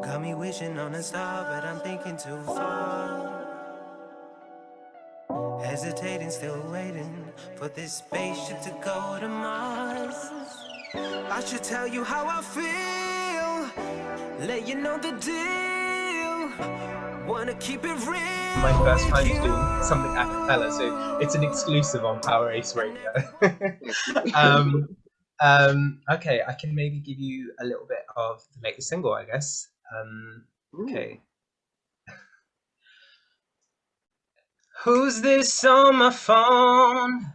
Got me wishing on a star, but I'm thinking too far. Hesitating, still waiting for this spaceship to go to Mars. I should tell you how I feel, let you know the deal. Wanna keep it My real first with time you. doing something a cappella, so it's an exclusive on Power Ace Radio. um, okay, I can maybe give you a little bit of the latest single, I guess. Ooh. Okay. Who's this on my phone?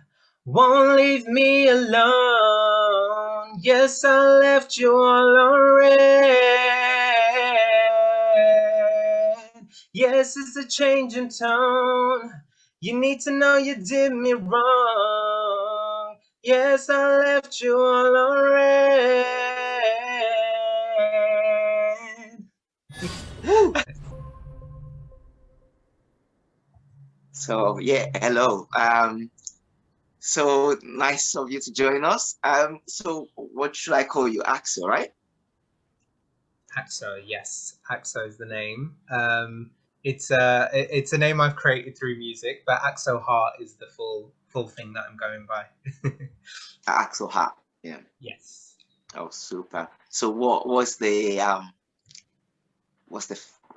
Won't leave me alone. Yes, I left you all on red. Yes, it's a change in tone. You need to know you did me wrong. Yes, I left you all on red. Woo. So yeah, hello. So nice of you to join us. So what should I call you? Axel, right? Akso, yes, Akso is the name. It's a name I've created through music, but Akso Heart is the full thing that I'm going by. Axel Heart. Yeah. Yes. Oh, super. So what's the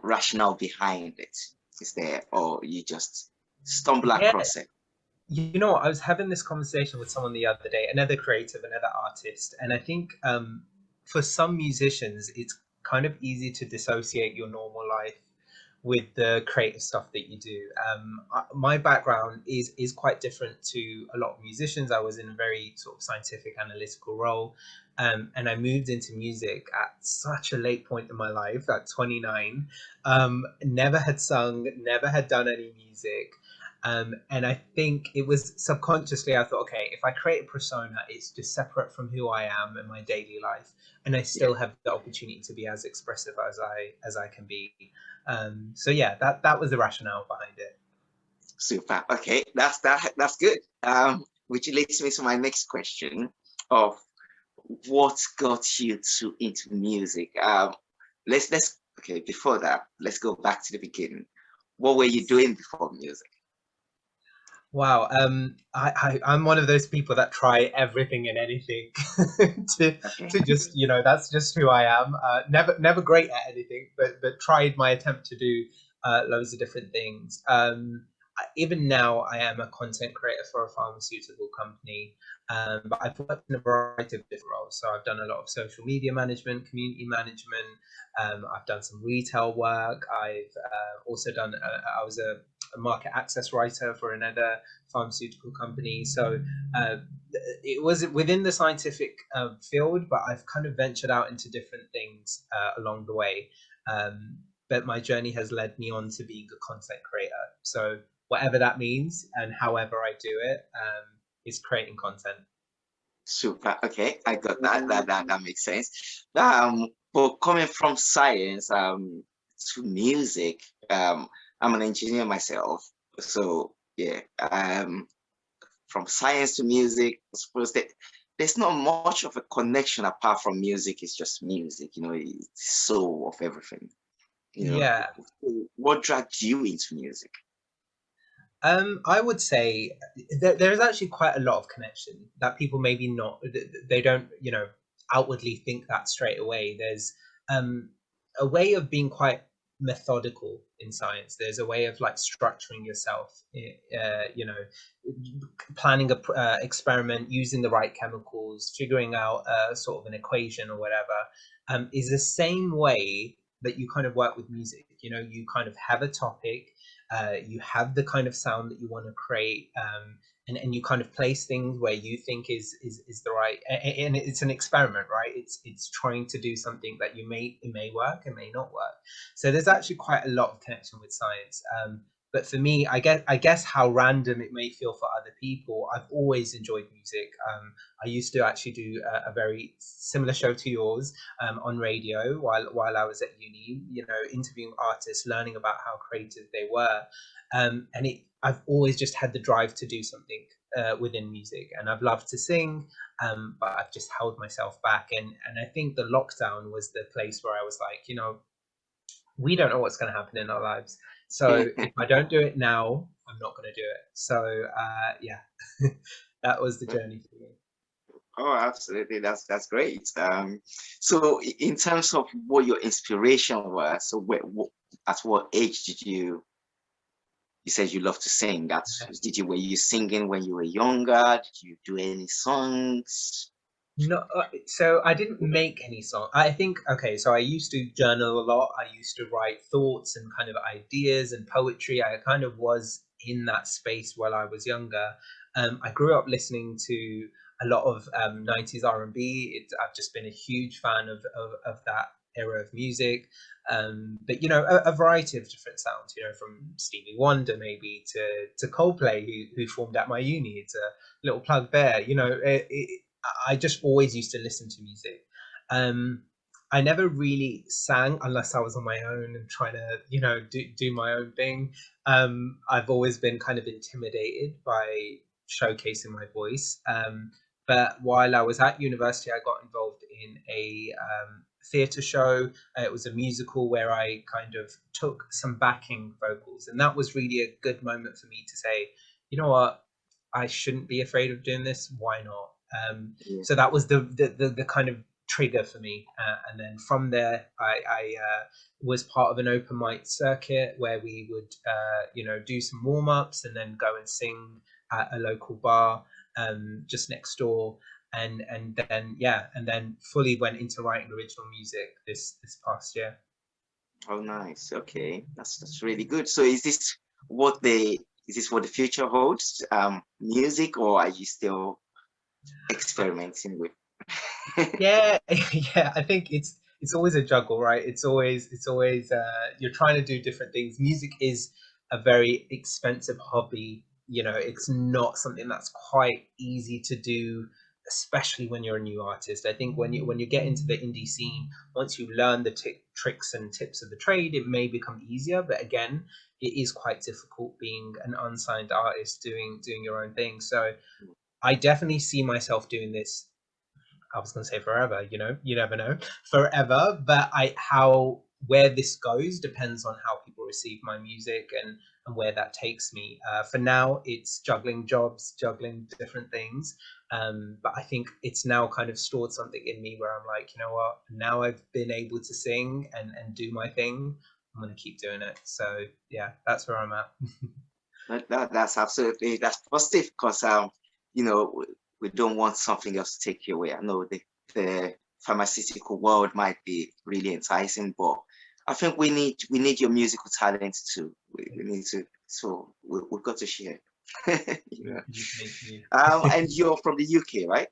rationale behind it? Is there, or you just stumble Yeah, across it? you know what? I was having this conversation with someone the other day, another creative, another artist, and I think for some musicians, it's kind of easy to dissociate your normal life with the creative stuff that you do. My background is quite different to a lot of musicians. I was in a very sort of scientific, analytical role, and I moved into music at such a late point in my life, at 29. Never had sung, never had done any music. And I think it was subconsciously, I thought, okay, if I create a persona, it's just separate from who I am in my daily life, and I Yeah. still have the opportunity to be as expressive as I can be. So yeah, that was the rationale behind it. Super. Okay, that's good. Which leads me to my next question of what got you to into music. Let's okay. Before that, let's go back to the beginning. What were you doing before music? Wow, I'm one of those people that try everything and anything to Okay. to just, that's just who I am. Never great at anything, but tried my attempt to do loads of different things. Even now, I am a content creator for a pharmaceutical company, but I've worked in a variety of different roles. So I've done a lot of social media management, community management. I've done some retail work. I've also done. I was a market access writer for another pharmaceutical company. So uh, it was within the scientific field, but I've kind of ventured out into different things along the way. But my journey has led me on to being a content creator. So whatever that means and however I do it, is creating content. Super. Okay, I got that. That makes sense. But coming from science to music, I'm an engineer myself. So yeah, from science to music, I suppose that there's not much of a connection apart from music. It's just music, it's the soul of everything. You know, Yeah. what dragged you into music? I would say there is actually quite a lot of connection that people maybe not, they don't, outwardly think that straight away. There's um, a way of being quite methodical in science. There's a way of like structuring yourself, planning a experiment, using the right chemicals, figuring out sort of an equation or whatever, is the same way that you kind of work with music. You kind of have a topic, you have the kind of sound that you want to create, and you kind of place things where you think is the right, and it's an experiment, right? It's trying to do something that it may work, it may not work. So there's actually quite a lot of connection with science. But for me, I guess how random it may feel for other people, I've always enjoyed music. I used to actually do a very similar show to yours, on radio while I was at uni, interviewing artists, learning about how creative they were. I've always just had the drive to do something within music, and I've loved to sing, but I've just held myself back. And I think the lockdown was the place where I was like, we don't know what's going to happen in our lives. So if I don't do it now, I'm not going to do it. So yeah, that was the journey for me. Oh, absolutely. That's great. So in terms of what your inspiration was, so at what age did you said you love to sing? Were you singing when you were younger? Did you do any songs? No, so I didn't make any song. I think okay. So I used to journal a lot. I used to write thoughts and kind of ideas and poetry. I kind of was in that space while I was younger. I grew up listening to a lot of 90s R&B. I've just been a huge fan of that era of music. But you know, a variety of different sounds. You know, from Stevie Wonder maybe to Coldplay, who formed at my uni. It's a little plug there. You know, I just always used to listen to music. Um, I never really sang unless I was on my own and trying to, you know, do my own thing. I've always been kind of intimidated by showcasing my voice. But while I was at university, I got involved in a theatre show. It was a musical where I kind of took some backing vocals, and that was really a good moment for me to say, you know what, I shouldn't be afraid of doing this. Why not? Yeah. So that was the kind of trigger for me, and then from there, I was part of an open mic circuit where we would, you know, do some warm ups and then go and sing at a local bar just next door, and then yeah, and then fully went into writing original music this past year. Oh, nice. Okay, that's really good. So is this what the future holds? Music, or are you still experimenting with? Yeah, yeah. I think it's always a juggle, right? It's always you're trying to do different things. Music is a very expensive hobby. You know, it's not something that's quite easy to do, especially when you're a new artist. I think when you get into the indie scene, once you learn the tricks and tips of the trade, it may become easier. But again, it is quite difficult being an unsigned artist doing your own thing. So I definitely see myself doing this. I was going to say forever, you know, you never know, forever. But how where this goes depends on how people receive my music and where that takes me. For now, it's juggling jobs, juggling different things. But I think it's now kind of stored something in me where I'm like, you know what? Now I've been able to sing and do my thing. I'm going to keep doing it. So yeah, that's where I'm at. That's positive because you know we don't want something else to take you away. I know the pharmaceutical world might be really enticing, but I think we need your musical talent too. We need to, so we've got to share. You know. Thank you. And you're from the UK, right?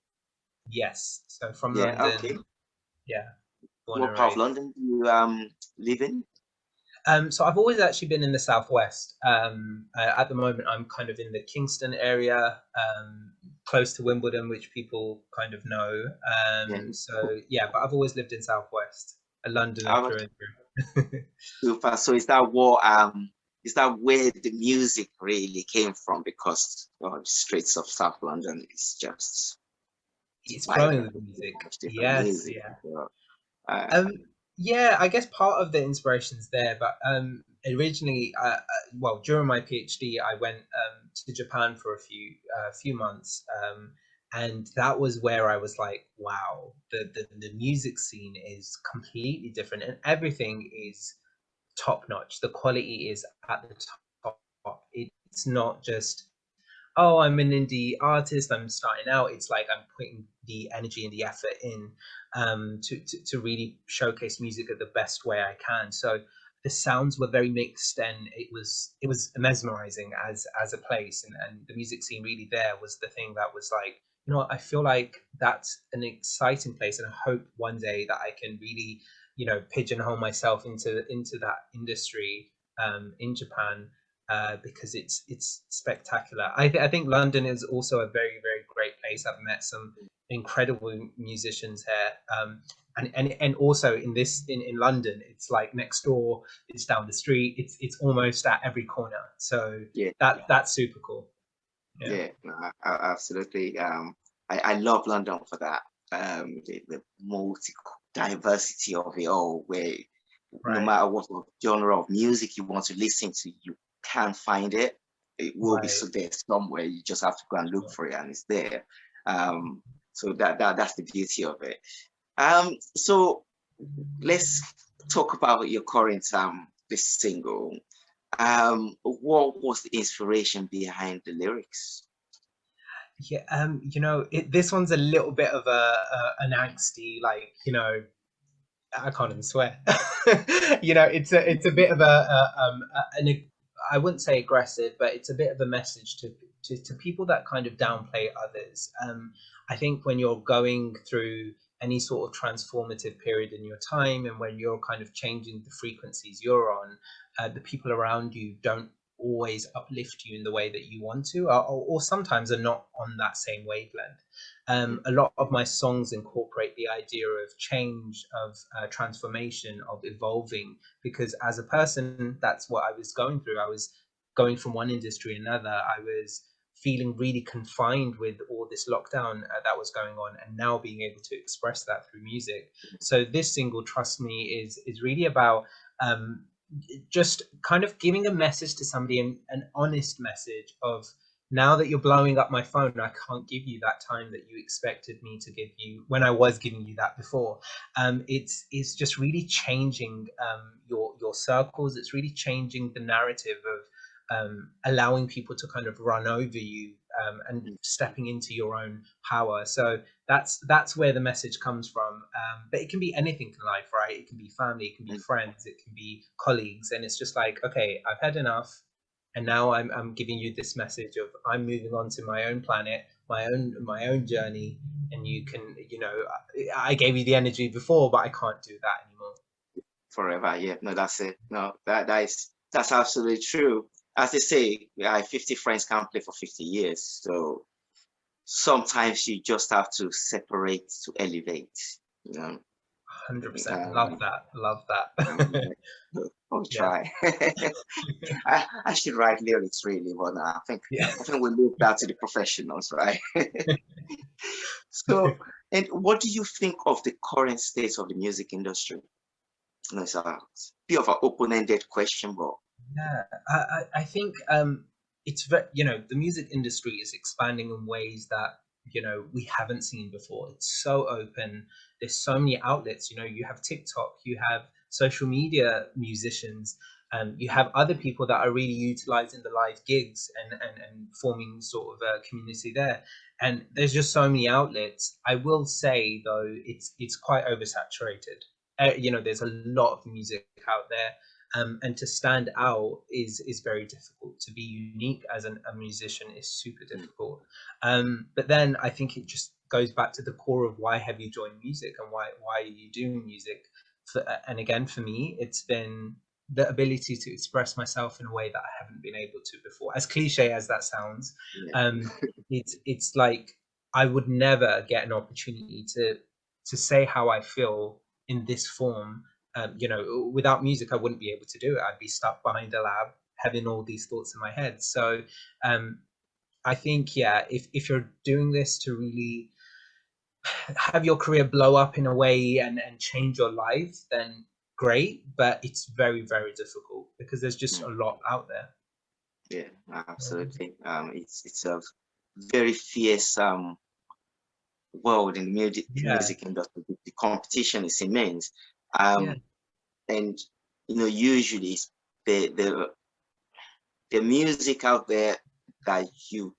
Yes. So from Yeah. Okay. London, yeah, born What and part of raised. London do you live in? So I've always actually been in the southwest. At the moment, I'm kind of in the Kingston area, close to Wimbledon, which people kind of know. Yeah. So yeah, but I've always lived in southwest, a Londoner Oh, through and through. super. So is that where the music really came from? Because streets of South London is just It's flowing vibrant with with so music. much different Yes, music. yeah. So, uh, Um, yeah, I guess part of the inspiration's there, but originally, well, during my PhD, I went to Japan for a few months, and that was where I was like, wow, the music scene is completely different, and everything is top notch. The quality is at the top. It's not just, oh, I'm an indie artist, I'm starting out. It's like I'm putting the energy and the effort in to really showcase music at the best way I can. So the sounds were very mixed, and it was mesmerizing as a place, and the music scene really there was the thing that was like, you know what, I feel like that's an exciting place, and I hope one day that I can really, you know, pigeonhole myself into that industry in Japan, because it's spectacular. I think London is also a very great place. I've met some incredible musicians here, and also in London, it's like next door, it's down the street, it's almost at every corner. So yeah, that's super cool. Yeah. yeah, no, absolutely. I love London for that. The multi diversity of it all, where no Right. matter what genre of music you want to listen to, you can't find it. It will be Right. so there somewhere. You just have to go and look Sure. for it, and it's there. So that's the beauty of it. So let's talk about your current this single. What was the inspiration behind the lyrics? Yeah, this one's a little bit of an angsty, like, I can't even swear. It's a bit of I wouldn't say aggressive, but it's a bit of a message to people that kind of downplay others. I think when you're going through any sort of transformative period in your time, and when you're kind of changing the frequencies you're on, the people around you don't always uplift you in the way that you want to, or sometimes are not on that same wavelength. A lot of my songs incorporate the idea of change, of transformation, of evolving, because as a person, that's what I was going through. I was going from one industry to another. I was feeling really confined with all this lockdown that was going on, and now being able to express that through music. So this single, Trust Me, is really about um, just kind of giving a message to somebody, an honest message of, now that you're blowing up my phone, I can't give you that time that you expected me to give you when I was giving you that before. It's just really changing your circles. It's really changing the narrative of allowing people to kind of run over you, and stepping into your own power. So that's where the message comes from. But it can be anything in life, right? It can be family, it can be friends, it can be colleagues, and it's just like, okay, I've had enough, and now I'm giving you this message of, I'm moving on to my own planet, my own journey, and you can, I gave you the energy before, but I can't do that anymore. Forever. Yeah, no, that's it. No, that's absolutely true. As they say, yeah, 50 friends can't play for 50 years. So sometimes you just have to separate to elevate. You know, 100%. Love um, that. Love um, that. I'll Yeah. try. I should write lyrics really, but Yeah. I think we leave that to the professionals, right? So, and what do you think of the current state of the music industry? No, it's a bit of an open-ended question, but Yeah, I think it's the music industry is expanding in ways that we haven't seen before. It's so open. There's so many outlets. You have TikTok, you have social media musicians, you have other people that are really utilizing the live gigs, and forming sort of a community there. And there's just so many outlets. I will say though, it's quite oversaturated. There's a lot of music out there, and to stand out is very difficult. To be unique as a musician is super difficult. But then I think it just goes back to the core of, why have you joined music, and why are you doing music? And again, for me, it's been the ability to express myself in a way that I haven't been able to before. As cliche as that sounds, yeah. um, it's like, I would never get an opportunity to say how I feel in this form. Without music, I wouldn't be able to do it. I'd be stuck behind a lab having all these thoughts in my head. So um, I think, yeah, if you're doing this to really have your career blow up in a way, and change your life, then great. But it's very, very difficult, because there's just Mm. a lot out there. Yeah, absolutely. It's a very fierce world in the Yeah, music industry. The competition is immense. yeah, Um, and usually it's the the music out there that you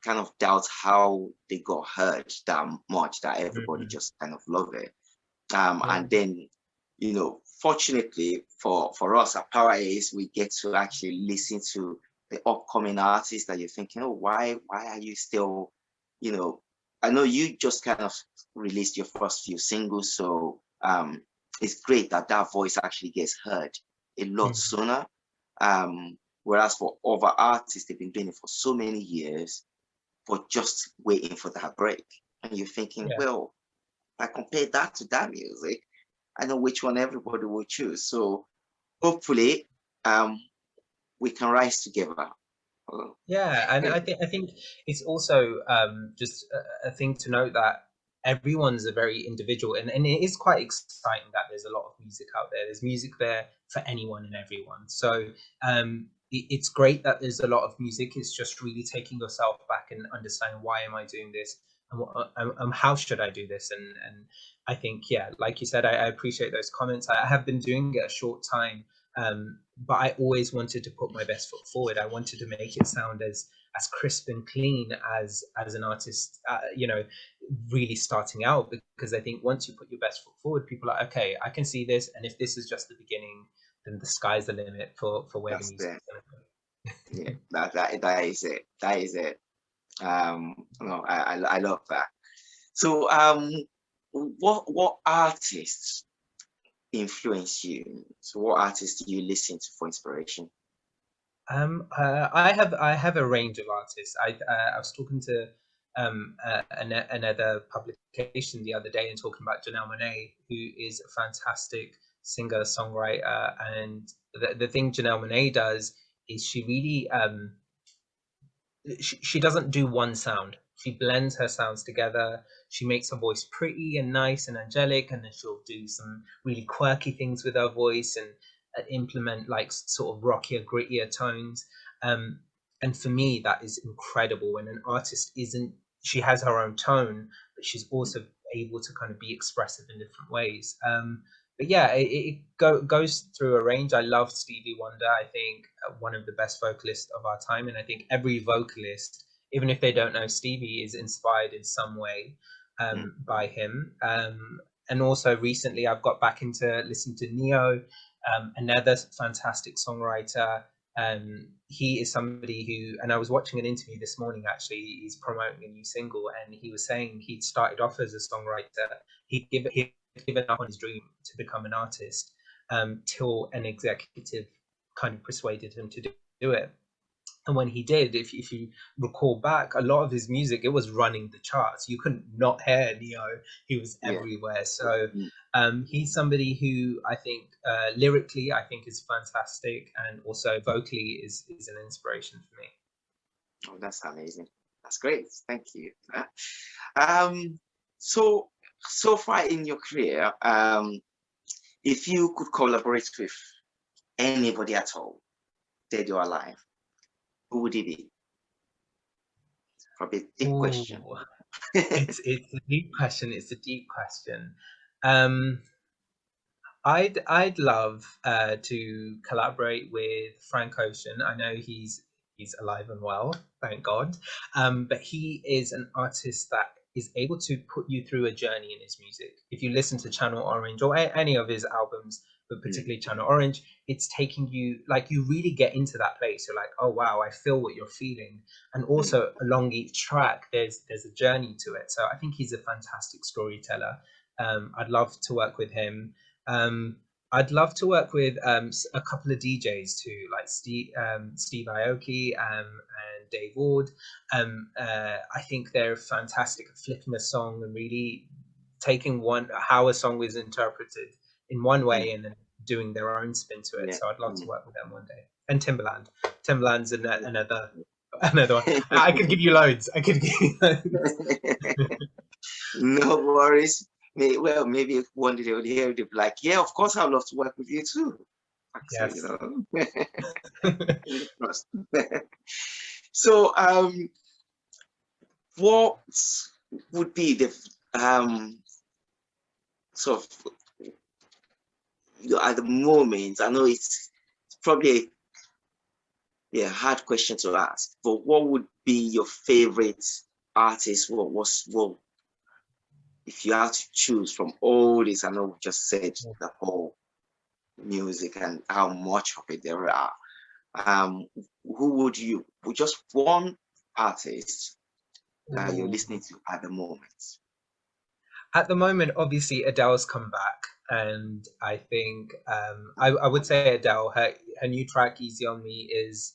kind of doubt how they got heard that much that everybody mhm, just kind of love it. yeah, And then, fortunately for us at Power Ace, we get to actually listen to the upcoming artists that you're thinking, oh, why are you still, you know, I know you just kind of released your first few singles, so it's great that that voice actually gets heard a lot mhm, sooner. Whereas for other artists, they've been doing it for so many years, but just waiting for that break. And you're thinking, yeah. well, I compare that to that music, I know which one everybody will choose. So hopefully, um, we can rise together. Yeah, and I think it's also just a thing to note, that everyone's a very individual, and it is quite exciting that there's a lot of music out there. There's music there for anyone and everyone. So it's great that there's a lot of music. It's just really taking yourself back and understanding, why am I doing this, and how should I do this? And I think, yeah, like you said, I appreciate those comments. I have been doing it a short time, but I always wanted to put my best foot forward. I wanted to make it sound as crisp and clean as an artist, really starting out, because I think once you put your best foot forward, people are like, okay, I can see this, and if this is just the beginning, then the sky's the limit for where the That's music the is going to go. yeah. That is it. That is it. No, I love that. So what artists influence you? So what artists do you listen to for inspiration? I have a range of artists. I was talking to another publication the other day and talking about Janelle Monáe, who is a fantastic singer songwriter. And the thing Janelle Monáe does is she really she doesn't do one sound. She blends her sounds together. She makes her voice pretty and nice and angelic, and then she'll do some really quirky things with her voice and implement like sort of rockier, grittier tones. Um, and for me, that is incredible when an artist isn't. She has her own tone, but she's also able to kind of be expressive in different ways. But yeah, goes through a range. I love Stevie Wonder. I think one of the best vocalists of our time, and I think every vocalist, even if they don't know Stevie, is inspired in some way by him. And also recently, I've got back into listening to Neo, another fantastic songwriter. He is somebody who, and I was watching an interview this morning. Actually, he's promoting a new single, and he was saying he'd started off as a songwriter. He'd given up on his dream to become an artist, till an executive kind of persuaded him to do it. And when he did, if you recall back, a lot of his music, it was running the charts. You couldn't not hear Neo. He was Yeah. everywhere. So Mm. he's somebody who I think lyrically, I think is fantastic, and also vocally is an inspiration for me. Oh, that's amazing. That's great. Thank you. Um, so so far in your career, if you could collaborate with anybody at all, dead or alive, who would it be? Probably a deep question. Ooh, it's a deep question. It's a deep question. Um, I'd love to collaborate with Frank Ocean. I know he's alive and well, thank God. But he is an artist that is able to put you through a journey in his music. If you listen to Channel Orange or any of his albums, but particularly Channel Orange, it's taking you, like, you really get into that place. You're like, oh wow, I feel what you're feeling. And also along each track, there's a journey to it. So I think he's a fantastic storyteller. I'd love to work with him. Um, I'd love to work with a couple of DJs too, like Steve Aoki and Dave Ward. I think they're fantastic at flipping a song and really taking how a song was interpreted in one way and then doing their own spin to it. Yeah. So I'd love to work with them one day. And Timberland. Timberland's another one. I could give you loads. I could give you loads. No worries. Well, maybe one day they would hear it, they'll be like, yeah, of course I'd love to work with you too. So, Yes. So what would be the sort of at the moment, I know it's probably a hard question to ask, but what would be your favorite artist? What if you had to choose from all this? I know we just said the whole music and how much of it there are. Who would just one artist that you're listening to at the moment? At the moment, obviously, Adele's come back, and I think I would say Adele, her new track "Easy on Me" is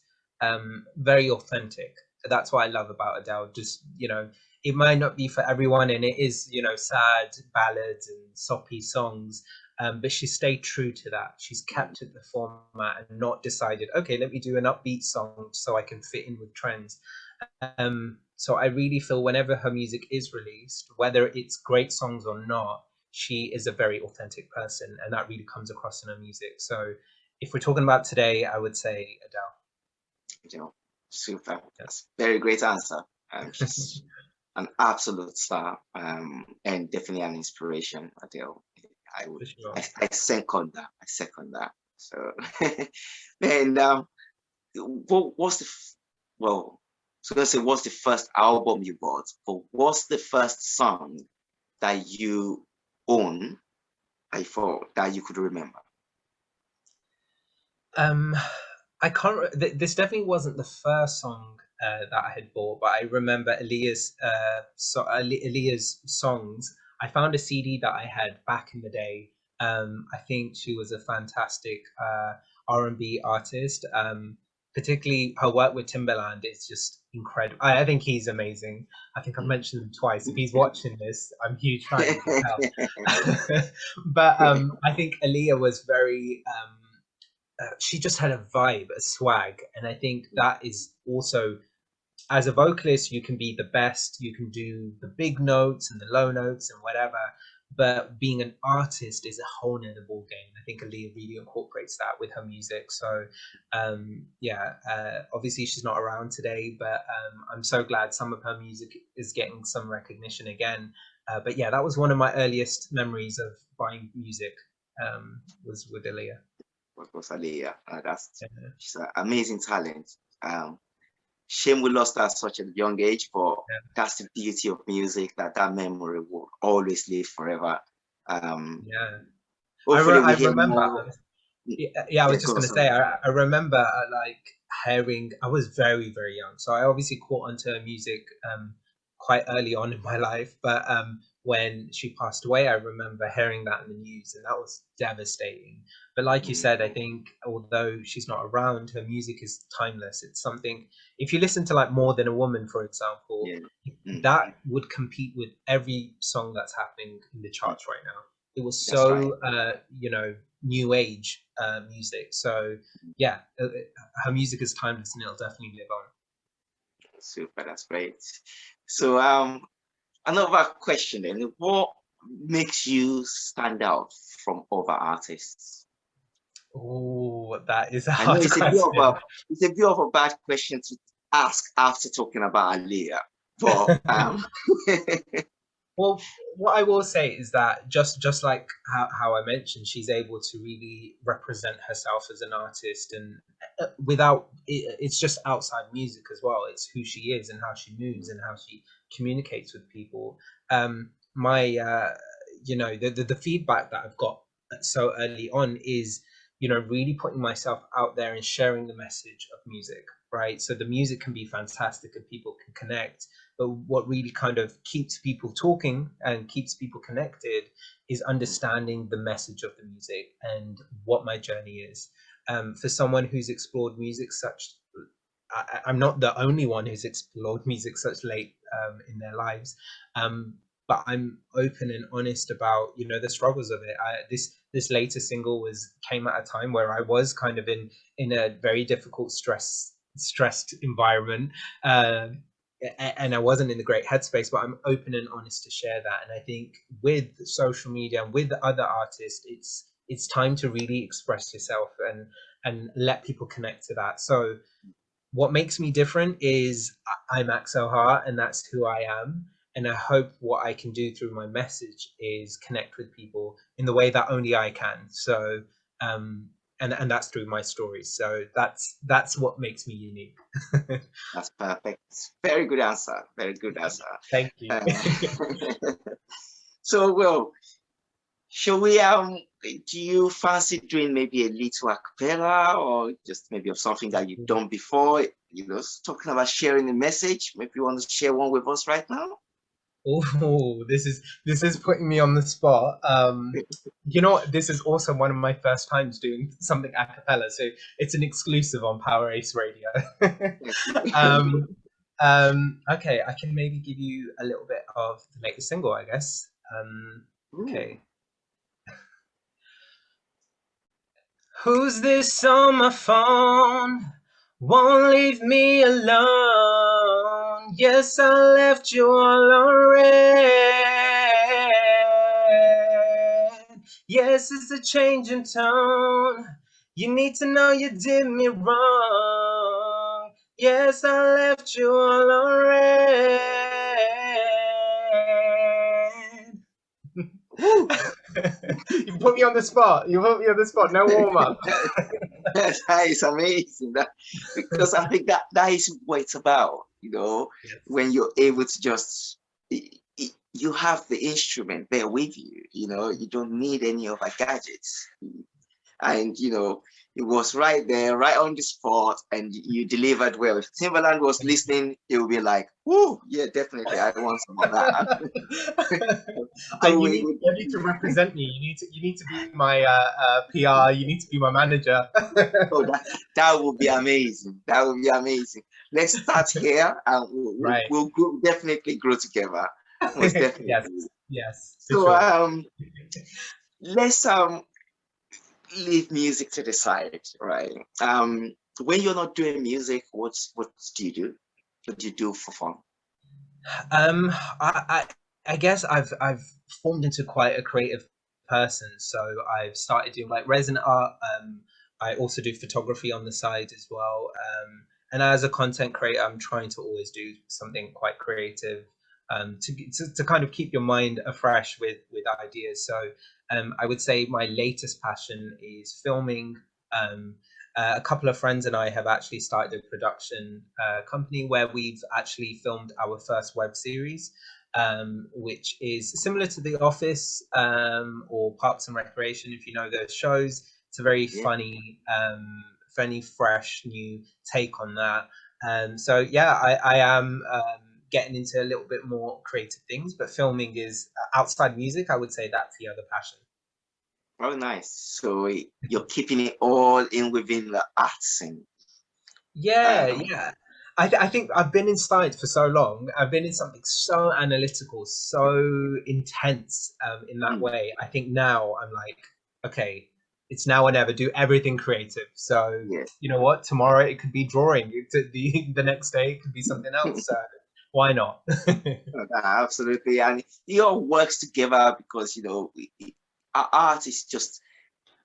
very authentic. That's what I love about Adele. Just, it might not be for everyone, and it is, sad ballads and soppy songs, but she stayed true to that. She's kept it the format and not decided, okay, let me do an upbeat song so I can fit in with trends. So I really feel whenever her music is released, whether it's great songs or not, she is a very authentic person, and that really comes across in her music. So if we're talking about today, I would say Adele. You know, super. Yeah. That's a very great answer. She's an absolute star, and definitely an inspiration, Adele. I would, For sure. I second that. I second that. So, and what's the, well, so let's say, what's the first album you bought, but what's the first song that you own, I thought, that you could remember? I can't. This definitely wasn't the first song that I had bought, but I remember Aaliyah's songs. I found a CD that I had back in the day. I think she was a fantastic R&B artist. Particularly her work with Timberland is just incredible. I think he's amazing. I think I've mentioned him twice. If he's watching this, I'm a huge fan. You can tell. But I think Aaliyah was very. She just had a vibe, a swag, and I think that is also, as a vocalist, you can be the best, you can do the big notes and the low notes and whatever, but being an artist is a whole nother ball game. I think Aaliyah really incorporates that with her music. So obviously she's not around today, but I'm so glad some of her music is getting some recognition again. But yeah, that was one of my earliest memories of buying music, was with Aaliyah. Was Aliyah. That's, Yeah. she's an amazing talent. Shame we lost her at such a young age, but that's the beauty of music, that memory will always live forever. Yeah. Hopefully I we hear remember. more. Yeah, I was Yeah, just go on, gonna say. sorry. I remember like hearing. I was very very young, so I obviously caught onto her music quite early on in my life. But when she passed away, I remember hearing that in the news, and that was devastating. But like you said, I think although she's not around, her music is timeless. It's something. If you listen to like More Than a Woman, for example, Yeah. that would compete with every song that's happening in the charts right now. It was That's right. so new age music. So yeah, her music is timeless and it'll definitely live on. Super, that's great. So another question then, what makes you stand out from other artists? Oh, that is a I know hard it's a bit of question. a bad question to ask after talking about Aliyah, but Well, what I will say is that just like how I mentioned, she's able to really represent herself as an artist, and without it's just outside music as well. It's who she is and how she moves and how she communicates with people. My the feedback that I've got so early on is really putting myself out there and sharing the message of music, right? So the music can be fantastic and people can connect, but what really kind of keeps people talking and keeps people connected is understanding the message of the music and what my journey is. For someone who's explored music such, I'm not the only one who's explored music such late in their lives, but I'm open and honest about the struggles of it. This later single came at a time where I was kind of in a very difficult stressed environment. And I wasn't in a great headspace, but I'm open and honest to share that. And I think with social media and with other artists, it's time to really express yourself and let people connect to that. So what makes me different is I'm Akso Heart, and that's who I am. And I hope what I can do through my message is connect with people in the way that only I can. So and that's through my stories. So that's what makes me unique. that's perfect. Very good answer. Very good answer. Thank you. Um, so, well, shall we do you fancy doing maybe a little a cappella, or just maybe of something that you've done before, talking about sharing the message? Maybe you want to share one with us right now? Oh, this is putting me on the spot. This is also one of my first times doing something a cappella, so it's an exclusive on Power Ace Radio. Okay, I can maybe give you a little bit of the latest single, I guess. Okay. Who's this on my phone? Won't leave me alone. Yes, I left you all on red. Yes, it's a change in tone. You need to know you did me wrong. Yes, I left you all on red. Woo! You put me on the spot. You put me on the spot. No warm up. That is amazing. Because I think that is what it's about, you know, Yes. when you're able to just you have the instrument there with you, you know, you don't need any of our gadgets. And you know, it was right there, right on the spot, and you delivered well. If Timberland was listening, he would be like, "Whoo, yeah, definitely, I want some of that." So You need to represent me. You need to be my PR. You need to be my manager. oh, that would be amazing. That would be amazing. Let's start here, and Right. we'll definitely grow together. Most definitely. Yes. Yes. For So sure. let's leave music to the side, right? When you're not doing music, what do you do? What do you do for fun? Um, I guess I've formed into quite a creative person. So I've started doing like resin art. I also do photography on the side as well. And as a content creator, I'm trying to always do something quite creative. To kind of keep your mind afresh with ideas. So I would say my latest passion is filming. Um, a couple of friends and I have actually started a production company where we've actually filmed our first web series, which is similar to The Office or Parks and Recreation, if you know those shows. It's a very Yeah. funny, fresh, new take on that. So yeah, I am getting into a little bit more creative things, but filming is outside music. I would say that's the other passion. Oh, nice. So you're keeping it all in within the art scene. Yeah, Um, yeah. I think I've been in science for so long. I've been in something so analytical, so intense in that mm, way. I think now I'm like, okay, it's now or never. Do everything creative. So yeah. you know what? Tomorrow it could be drawing. The next day it could be something else. So why not? Absolutely. And it all works together because, you know, our art is just,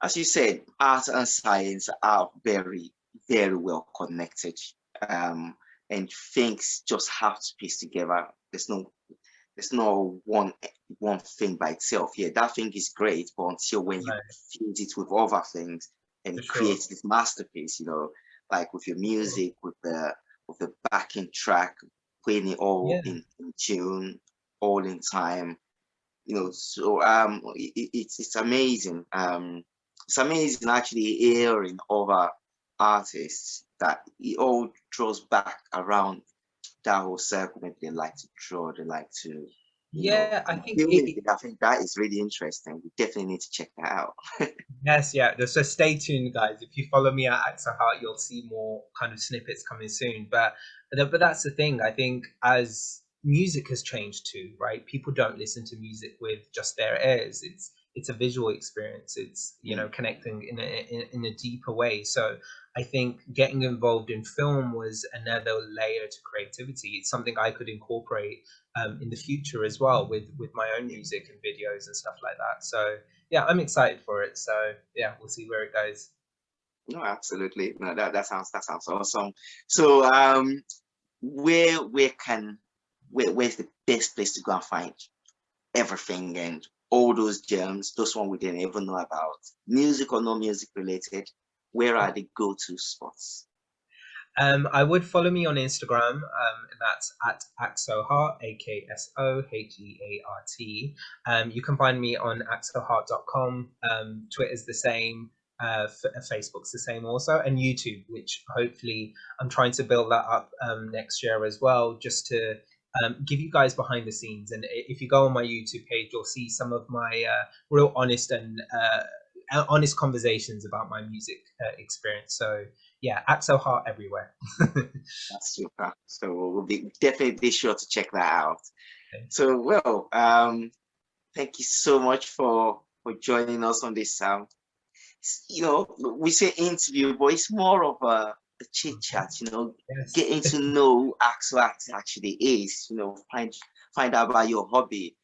as you said, art and science are very, very well connected. Um, and things just have to piece together. There's no one thing by itself. Yeah, that thing is great, but until when you Right, fuse it with other things and for it sure. creates this masterpiece, you know, like with your music, with the backing track, playing it all Yeah, in tune, all in time, you know. So it's amazing. It's amazing actually hearing other artists that it all draws back around that whole circle. Maybe they like to draw, they like to, you know, yeah. I think do music. I think that is really interesting. We definitely need to check that out. yes, yeah. So stay tuned, guys. If you follow me at Akso Heart, you'll see more kind of snippets coming soon. But that's the thing. I think as music has changed too, right? People don't listen to music with just their ears. It's a visual experience. It's Mm, connecting in a deeper way. So I think getting involved in film was another layer to creativity. It's something I could incorporate in the future as well with my own yeah. music and videos and stuff like that. So yeah, I'm excited for it. So yeah, we'll see where it goes. No, absolutely. No, that sounds awesome. So where can where's the best place to go and find everything and all those gems, those one we didn't even know about, music or no music related? Where are the go-to spots? I would follow me on Instagram, and that's at Akso Heart, AKSOHEART. You can find me on aksoheart.com. Twitter's the same. Facebook's the same also, and YouTube, which hopefully I'm trying to build that up next year as well, just to give you guys behind the scenes. And if you go on my YouTube page, you'll see some of my real honest and honest conversations about my music experience. So yeah, Axel Heart everywhere. That's super. So we'll be definitely sure to check that out. Thank you. So well, thank you so much for joining us on this you know, we say interview, but it's more of the chit chat, Yes. getting to know who Akso Heart actually is, find out about your hobby.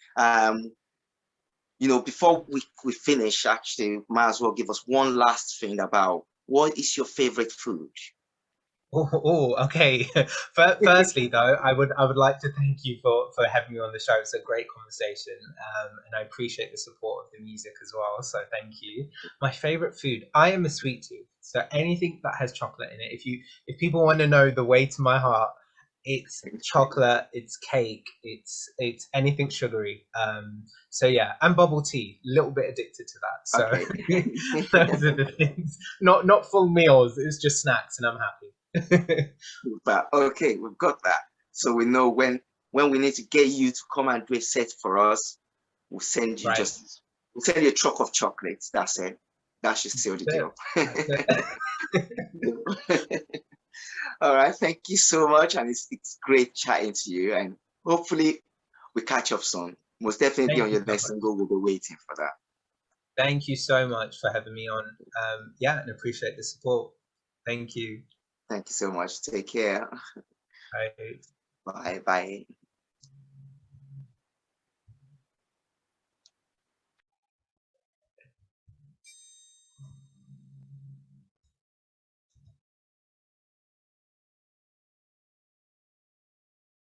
Before we finish, actually, might as well give us one last thing about what is your favorite food? Okay. Firstly, though, I would like to thank you for having me on the show. It's a great conversation, and I appreciate the support of the music as well. So thank you. My favorite food. I am a sweet tooth, so anything that has chocolate in it. If people want to know the way to my heart, it's chocolate, it's cake, it's anything sugary. So yeah, and bubble tea. A little bit addicted to that. So Okay. those are the things. Not full meals. It's just snacks, and I'm happy. But okay, we've got that. So we know when we need to get you to come and do a set for us, we'll send you Right. we'll send you a truck of chocolates. That's it. That should seal the deal. That's it. All right, thank you so much, and it's great chatting to you. And hopefully we catch up soon. Most definitely Thank on you your so next much. single. We'll be waiting for that. Thank you so much for having me on. Yeah, and appreciate the support. Thank you. Thank you so much. Take care. Bye. Bye bye.